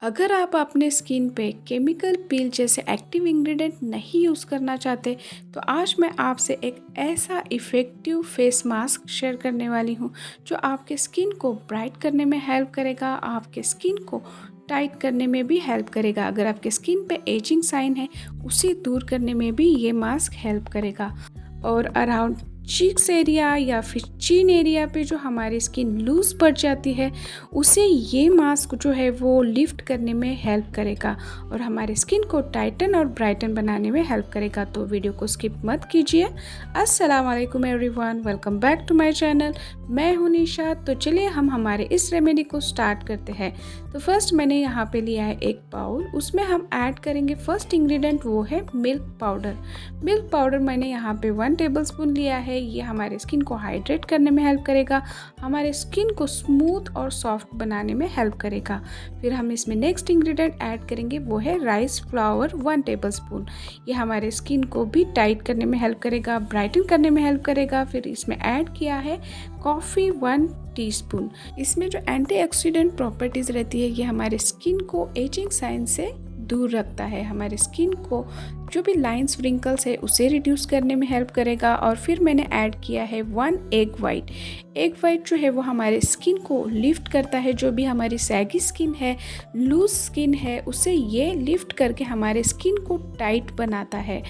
अगर आप अपने स्किन पे केमिकल पील जैसे एक्टिव इंग्रेडिएंट नहीं यूज़ करना चाहते तो आज मैं आपसे एक ऐसा इफ़ेक्टिव फेस मास्क शेयर करने वाली हूँ जो आपके स्किन को ब्राइट करने में हेल्प करेगा, आपके स्किन को टाइट करने में भी हेल्प करेगा। अगर आपके स्किन पे एजिंग साइन है उसे दूर करने में भी ये मास्क हेल्प करेगा। और अराउंड चीक्स एरिया या फिर चिन एरिया पे जो हमारी स्किन लूज पड़ जाती है उसे ये मास्क जो है वो लिफ्ट करने में हेल्प करेगा और हमारे स्किन को टाइटन और ब्राइटन बनाने में हेल्प करेगा। तो वीडियो को स्किप मत कीजिए। अस्सलाम वालेकुम everyone, welcome back to my channel. मैं हूं निशा। तो चलिए हम हमारे इस रेमेडी को स्टार्ट करते हैं। तो फर्स्ट मैंने यहाँ पे लिया है एक बाउल, उसमें हम ऐड करेंगे फर्स्ट इंग्रेडिएंट, वो है मिल्क पाउडर। मिल्क पाउडर मैंने यहाँ पे 1 टेबलस्पून लिया है। ये हमारे स्किन को हाइड्रेट करने में हेल्प करेगा, हमारे स्किन को स्मूथ और सॉफ्ट बनाने में हेल्प करेगा। फिर हम इसमें नेक्स्ट इंग्रेडिएंट ऐड करेंगे, वो है राइस फ्लावर 1 टेबलस्पून। ये हमारे स्किन को भी टाइट करने में हेल्प करेगा, ब्राइटन करने में हेल्प करेगा। फिर इसमें ऐड किया है कॉफ़ी 1 टीस्पून। इसमें जो एंटीऑक्सीडेंट प्रॉपर्टीज़ रहती है ये हमारे स्किन को एजिंग साइन से दूर रखता है, हमारे स्किन को जो भी लाइंस व्रिंकल्स है उसे रिड्यूस करने में हेल्प करेगा। और फिर मैंने ऐड किया है 1 एग वाइट। एग वाइट जो है वो हमारे स्किन को लिफ्ट करता है, जो भी हमारी सैगी स्किन है, लूज स्किन है, उसे ये लिफ्ट करके हमारे स्किन को टाइट बनाता है।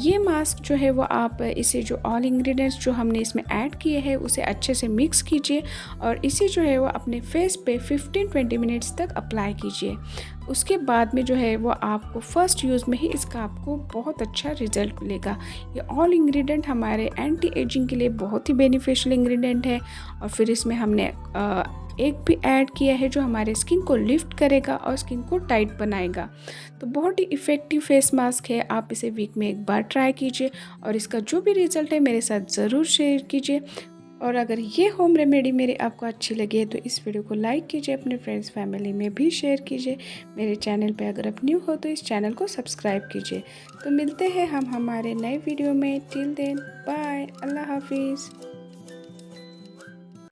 ये मास्क जो है वो आप इसे जो ऑल इंग्रेडिएंट्स जो हमने इसमें ऐड किए हैं उसे अच्छे से मिक्स कीजिए और इसे जो है वो अपने फेस पे 15-20 मिनट्स तक अप्लाई कीजिए। उसके बाद में जो है वो आपको फर्स्ट यूज़ में ही इसका आपको बहुत अच्छा रिजल्ट मिलेगा। ये ऑल इंग्रेडिएंट हमारे एंटी एजिंग के लिए बहुत ही बेनिफिशियल इंग्रेडिएंट है। और फिर इसमें हमने एग भी ऐड किया है जो हमारे स्किन को लिफ्ट करेगा और स्किन को टाइट बनाएगा। तो बहुत ही इफ़ेक्टिव फेस मास्क है। आप इसे वीक में एक बार ट्राई कीजिए और इसका जो भी रिजल्ट है मेरे साथ ज़रूर शेयर कीजिए। और अगर ये होम रेमेडी मेरी आपको अच्छी लगी है तो इस वीडियो को लाइक कीजिए, अपने फ्रेंड्स फैमिली में भी शेयर कीजिए। मेरे चैनल पे अगर आप न्यू हो तो इस चैनल को सब्सक्राइब कीजिए। तो मिलते हैं हम हमारे नए वीडियो में। टिल देन बाय, अल्लाह हाफिज़।